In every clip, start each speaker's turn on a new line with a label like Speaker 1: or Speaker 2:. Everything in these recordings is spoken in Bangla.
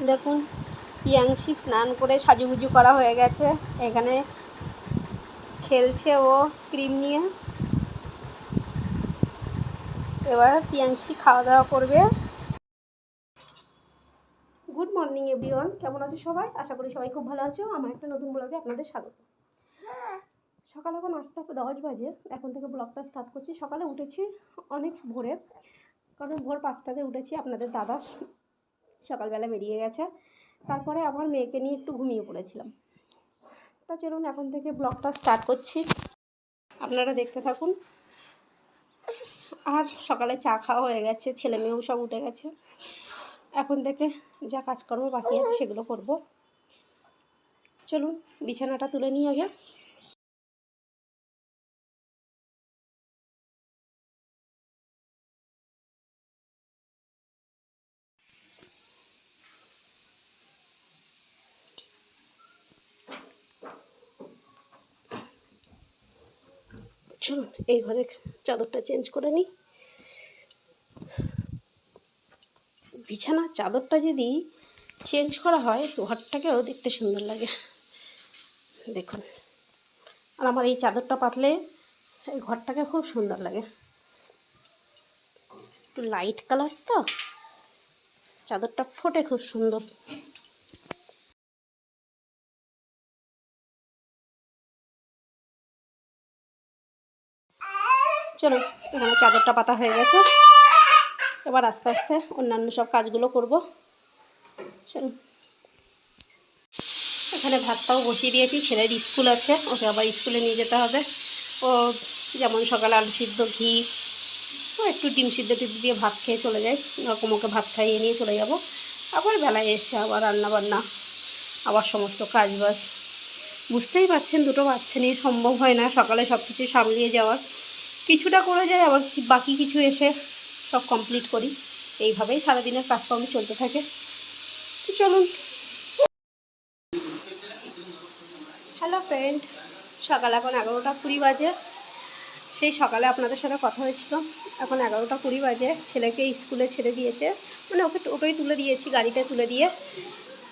Speaker 1: দেখুন পিয়াংশি স্নান করে সাজুগুজু করা হয়ে গেছে। এখানে খেলছে ও ক্রিম নিয়ে। এবার পিয়াংশি খাওয়া দাওয়া করবে। গুড মর্নিং এভরিওয়ান, কেমন আছো সবাই? আশা করি সবাই খুব ভালো আছো। আমার একটা নতুন ব্লগে আপনাদের স্বাগত। সকাল এখন 8:10 বাজে। এখন থেকে ব্লগটা স্টার্ট করছি। সকালে উঠেছি অনেক ভোরে, কারণ ভোর 5টাতে উঠেছি। আপনাদের দাদা সকালবেলা বেরিয়ে গেছে। তারপরে আমার মেয়েকে নিয়ে একটু ঘুমিয়ে পড়েছিলাম। তা চলুন এখন থেকে ব্লগটা স্টার্ট করছি, আপনারা দেখতে থাকুন। আর সকালে চা খাওয়া হয়ে গেছে, ছেলে মেয়েও সব উঠে গেছে। এখন থেকে যা কাজকর্ম বাকি আছে সেগুলো করব। চলুন বিছানাটা তুলে নিই আগে। চলুন এই ঘরের চাদরটা চেঞ্জ করে নিই। বিছানার চাদরটা যদি চেঞ্জ করা হয় ঘরটাকেও দেখতে সুন্দর লাগে, দেখুন। আর আমার এই চাদরটা পাতলে এই ঘরটাকে খুব সুন্দর লাগে। একটু লাইট কালার তো, চাদরটা ফোটে খুব সুন্দর। চলো, এখানে চাদরটা পাতা হয়ে গেছে। এবার আস্তে আস্তে অন্যান্য সব কাজগুলো করব। চলো, এখানে ভাতটাও বসিয়ে দিয়েছি। ছেলের স্কুল আছে, ওকে আবার স্কুলে নিয়ে যেতে হবে। ও যেমন সকালে আলু সিদ্ধ, ঘি ও একটু ডিম সিদ্ধ টিদ্ধ দিয়ে ভাত খেয়ে চলে যায়, এরকম ওকে ভাত খাইয়ে নিয়ে চলে যাব। আবার বেলায় এসে আবার রান্নাবান্না, আবার সমস্ত কাজ বাজ। বুঝতেই পারছেন দুটো বাচ্চা নিয়ে সম্ভব হয় না সকালে সব কিছু সামলিয়ে যাওয়ার। কিছুটা করে যায়, আবার বাকি কিছু এসে সব কমপ্লিট করি। এইভাবেই সারাদিনের কাজকর্ম চলতে থাকে। তো চলুন। হ্যালো ফ্রেন্ড, সকাল এখন 11:20 বাজে। সেই সকালে আপনাদের সাথে কথা হয়েছিল। এখন 11:20 বাজে। ছেলেকে স্কুলে ছেড়ে দিয়ে এসে, মানে ওকে টোটোয় তুলে দিয়েছি, গাড়িতে তুলে দিয়ে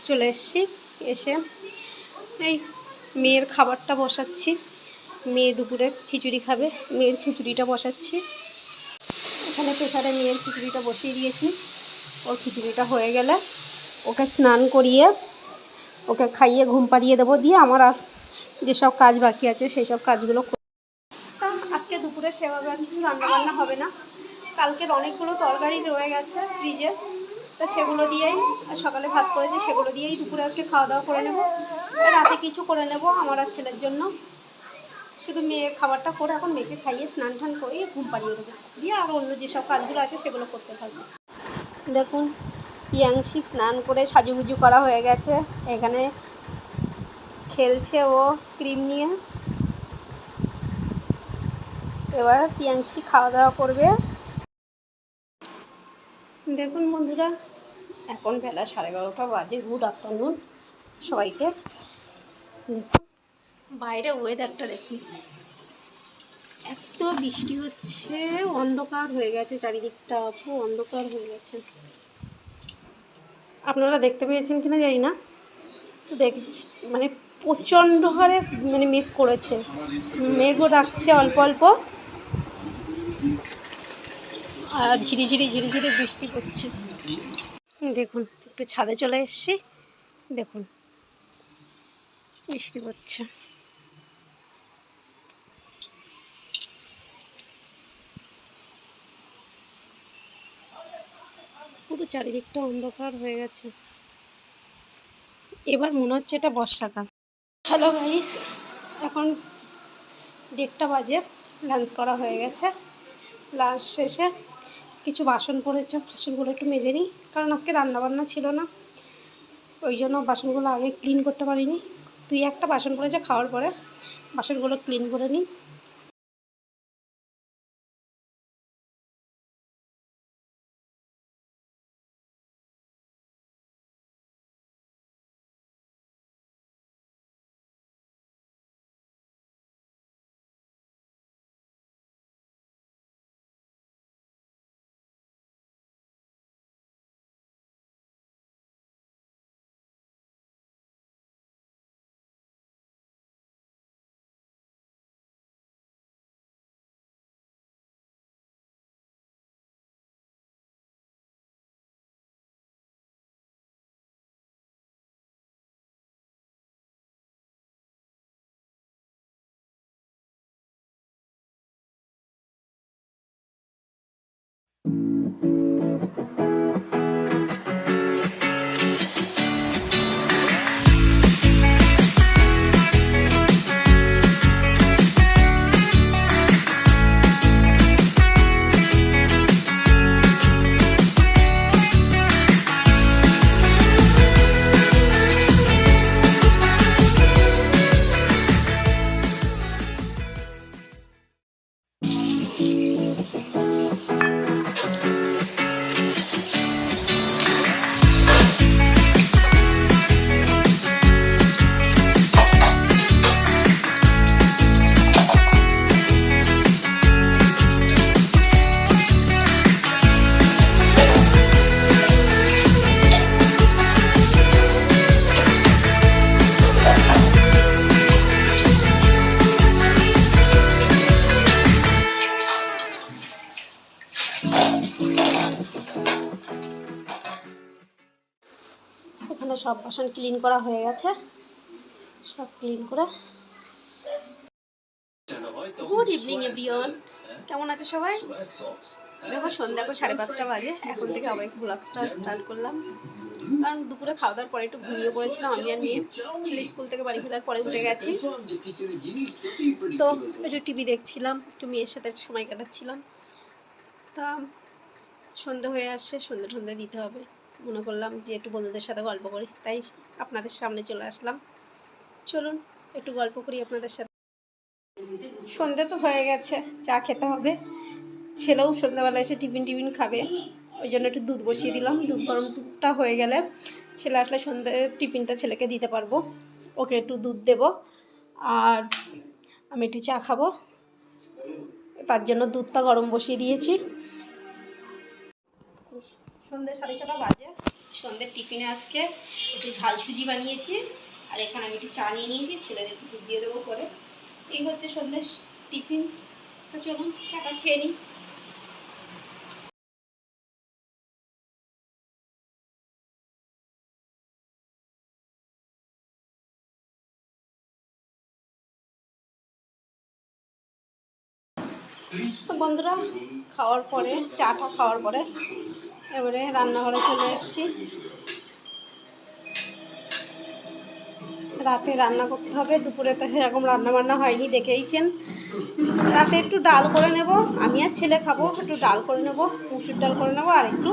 Speaker 1: চলে এসেছি। এসে এই মেয়ের খাবারটা বসাচ্ছি। মেয়ে দুপুরে খিচুড়ি খাবে, মেয়ের খিচুড়িটা বসাচ্ছি। এখানে প্রেসারে মেয়ের খিচুড়িটা বসিয়ে দিয়েছি। ওর খিচুড়িটা হয়ে গেলে ওকে স্নান করিয়ে ওকে খাইয়ে ঘুম পাড়িয়ে দেবো। দিয়ে আমার আর যেসব কাজ বাকি আছে সেই সব কাজগুলো। আজকে দুপুরে সেভাবে আর কিছু রান্নাবান্না হবে না। কালকের অনেকগুলো তরকারি রয়ে গেছে ফ্রিজে, তো সেগুলো দিয়েই, সকালে ভাত করেছি সেগুলো দিয়েই দুপুরে আজকে খাওয়া দাওয়া করে নেব। রাতে কিছু করে নেব আমার আর ছেলের জন্য। শুধু মেয়ের খাবারটা করে এখন মেয়েকে খাইয়ে স্নান টান করিয়ে ঘুম পাড়িয়ে দেবো, দিয়ে আর অন্য যেসব কাজগুলো আছে সেগুলো করতে থাকবো। দেখুন পিয়াংশি স্নান করে সাজুগুজু করা হয়ে গেছে। এখানে খেলছে ও ক্রিম নিয়ে। এবার পিয়াংশি খাওয়া দাওয়া করবে। দেখুন বন্ধুরা, এখন বেলা 12:30 বাজে। গুড আফটারনুন সবাইকে। দেখুন বাইরে ওয়েদারটা দেখুন, এত বৃষ্টি হচ্ছে, অন্ধকার হয়ে গেছে চারিদিকটা, পুরো অন্ধকার হয়ে গেছে। আপনারা দেখতে পেয়েছেন কিনা জানি না, তো দেখছি মানে প্রচণ্ড হারে মানে মেঘ করেছে, মেঘও ডাকছে অল্প অল্প, আর ঝিরিঝিরি ঝিরিঝিরি বৃষ্টি পড়ছে। দেখুন একটু ছাদে চলে এসেছি, দেখুন বৃষ্টি পড়ছে। পুরো চারিদিকটা অন্ধকার হয়ে গেছে। এবার মনে হচ্ছে এটা বর্ষাকাল। হ্যালো গাইস, এখন 1:30 বাজে। লাঞ্চ করা হয়ে গেছে। লাঞ্চ শেষে কিছু বাসন পড়েছে, বাসনগুলো একটু মেজে নিই, কারণ আজকে রান্নাবান্না ছিল না, ওই জন্য বাসনগুলো আগে ক্লিন করতে পারিনি। 2-1টা বাসন পড়েছে, খাওয়ার পরে বাসনগুলো ক্লিন করে নিই। এখানে সব বাসন ক্লিন করা হয়ে গেছে, সব ক্লিন করে। গুড ইভিনিং এভরিওয়ান, কেমন আছে সবাই? দেখো সন্ধ্যা এখন 5:30 বাজে। এখন থেকে আবার একটু ব্লগটা স্টার্ট করলাম, কারণ দুপুরে খাওয়া দাওয়ার পরে একটু ঘুমিয়ে পড়েছিলাম আমি আর মেয়ে। ছেলে স্কুল থেকে বাড়ি ফেরার পরে উঠে গেছি, তো একটু টিভি দেখছিলাম, একটু মেয়ের সাথে সময় কাটাচ্ছিলাম। তা সন্ধ্যা হয়ে আসছে, সন্ধ্যা দিতে হবে। মনে করলাম যে একটু বন্ধুদের সাথে গল্প করি, তাই আপনাদের সামনে চলে আসলাম। চলুন একটু গল্প করি আপনাদের সাথে। সন্ধ্যা তো হয়ে গেছে, চা খেতে হবে। ছেলেও সন্ধ্যাবেলা এসে টিফিন খাবে, ওই জন্য একটু দুধ বসিয়ে দিলাম। দুধ গরমটা হয়ে গেলে ছেলে আসলে সন্ধ্যে টিফিনটা ছেলেকে দিতে পারবো। ওকে একটু দুধ দেব, আর আমি একটু চা খাবো, তার জন্য দুধটা গরম বসিয়ে দিয়েছি। সন্ধ্যে 6:30 বাজে। সন্ধ্যের টিফিনে আজকে একটু ঝাল সুজি বানিয়েছি, আর এখানে আমি একটু চা নিয়ে নিয়েছি, ছেলের একটু দুধ দিয়ে দেবো পরে। এই হচ্ছে সন্ধ্যের টিফিন। তো চলুন চাটা খেয়ে নিই। তো বন্ধুরা, খাওয়ার পরে চাটা খাওয়ার পরে এবারে রান্নাঘরে চলে এসেছি। রাতে রান্না করতে হবে, দুপুরে তো সেরকম রান্নাবান্না হয়নি, দেখেইছেন। রাতে একটু ডাল করে নেব, আমি আর ছেলে খাবো। একটু ডাল করে নেব, মুসুর ডাল করে নেব, আর একটু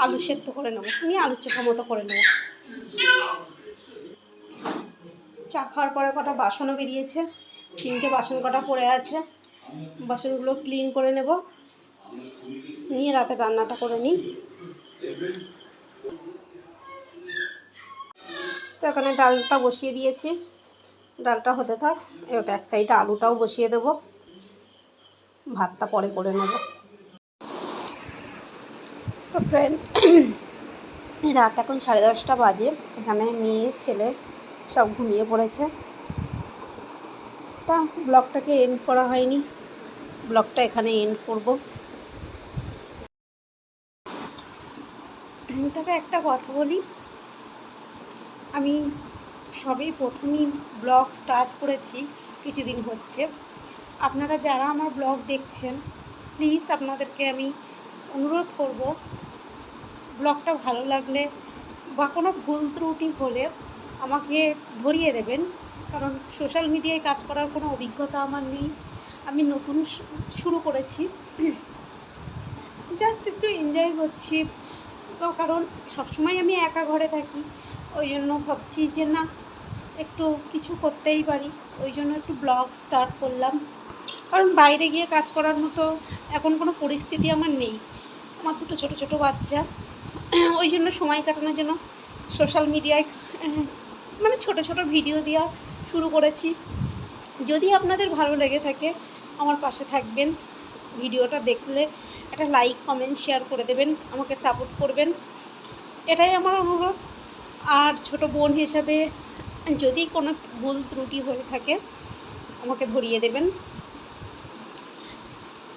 Speaker 1: আলু সেদ্ধ করে নেব, নিয়ে আলুর চোখা মতো করে নেব। চা খাওয়ার পরে কটা বাসনও বেরিয়েছে, সিঙ্কে বাসন কটা পড়ে আছে, বাসনগুলো ক্লিন করে নেব, নিয়ে রাতে রান্নাটা করে নিই। তো এখানে ডালটা বসিয়ে দিয়েছি, ডালটা হতে থাক। এবার এক সাইডে আলুটাও বসিয়ে দেব, ভাতটা পরে করে নেব। তো ফ্রেন্ড, রাত এখন 10:30 বাজে। এখানে মেয়ে ছেলে সব ঘুমিয়ে পড়েছে। তা ব্লগটাকে এন্ড করা হয়নি, ব্লগটা এখানে এন্ড করব। তবে একটা কথা বলি, আমি প্রথমেই ব্লগ স্টার্ট করেছি, কিছুদিন হচ্ছে। আপনারা যারা আমার ব্লগ দেখছেন, প্লিজ আপনাদেরকে আমি অনুরোধ করব, ব্লগটা ভালো লাগলে বা কোনো ভুল ত্রুটি হলে আমাকে ধরিয়ে দেবেন। কারণ সোশ্যাল মিডিয়ায় কাজ করার কোনো অভিজ্ঞতা আমার নেই, আমি নতুন শুরু করেছি, জাস্ট একটু এনজয় করছি। কারণ সবসময় আমি একা ঘরে থাকি, ওই জন্য ভাবছি যে না, একটু কিছু করতেই পারি, ওই জন্য একটু ব্লগ স্টার্ট করলাম। কারণ বাইরে গিয়ে কাজ করার মতো এখন কোনো পরিস্থিতি আমার নেই, আমার দুটো ছোটো ছোটো বাচ্চা, ওই জন্য সময় কাটানোর জন্য সোশ্যাল মিডিয়ায় মানে ছোটো ছোটো ভিডিও দেওয়া শুরু করেছি। যদি আপনাদের ভালো লেগে থাকে আমার পাশে থাকবেন, ভিডিওটা দেখলে একটা লাইক কমেন্ট শেয়ার করে দেবেন, আমাকে সাপোর্ট করবেন, এটাই আমার অনুরোধ। আর ছোটো বোন হিসাবে যদি কোনো ভুল ত্রুটি হয়ে থাকে আমাকে ধরিয়ে দেবেন।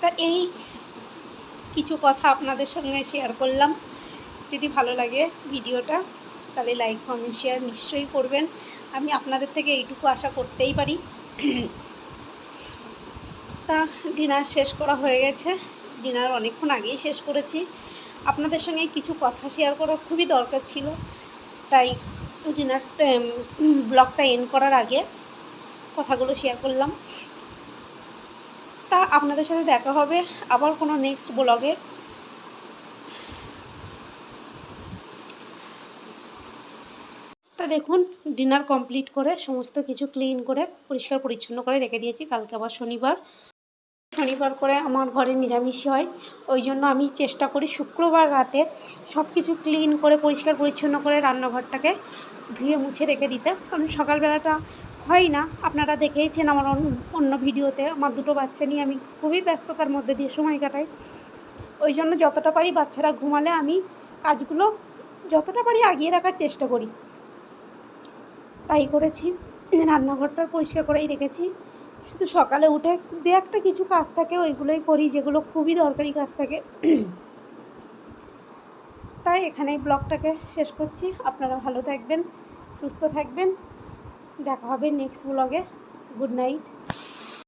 Speaker 1: তা এই কিছু কথা আপনাদের সঙ্গে শেয়ার করলাম। যদি ভালো লাগে ভিডিওটা তাহলে লাইক কমেন্ট শেয়ার নিশ্চয়ই করবেন, আমি আপনাদের থেকে এইটুকু আশা করতেই পারি। তা ডিনার শেষ করা হয়ে গেছে, ডিনার অনেকক্ষণ আগেই শেষ করেছি। আপনাদের সঙ্গে কিছু কথা শেয়ার করা খুবই দরকার ছিল, তাই ডিনার ব্লগটা এন্ড করার আগে কথাগুলো শেয়ার করলাম। তা আপনাদের সাথে দেখা হবে আবার কোনো নেক্সট ব্লগে। তা দেখুন, ডিনার কমপ্লিট করে সমস্ত কিছু ক্লিন করে পরিষ্কার পরিচ্ছন্ন করে রেখে দিয়েছি। কালকে আবার শনিবার করে আমার ঘরে নিরামিষ হয়, ওই জন্য আমি চেষ্টা করি শুক্রবার রাতে সব কিছু ক্লিন করে পরিষ্কার পরিচ্ছন্ন করে রান্নাঘরটাকে ধুয়ে মুছে রেখে দিতে, কারণ সকালবেলাটা হয় না। আপনারা দেখেইছেন আমার অন্য ভিডিওতে, আমার দুটো বাচ্চা নিয়ে আমি খুবই ব্যস্ততার মধ্যে দিয়ে সময় কাটাই। ওই জন্য যতটা পারি বাচ্চারা ঘুমালে আমি কাজগুলো যতটা পারি আগিয়ে রাখার চেষ্টা করি, তাই করেছি। রান্নাঘরটা পরিষ্কার করেই রেখেছি, শুধু সকালে উঠে দু একটা কিছু কাজ থাকে ওইগুলোই করি, যেগুলো খুবই দরকারি কাজ থাকে। তাই এখানেই ব্লগটাকে শেষ করছি। আপনারা ভালো থাকবেন, সুস্থ থাকবেন, দেখা হবে নেক্সট ব্লগে। Good night.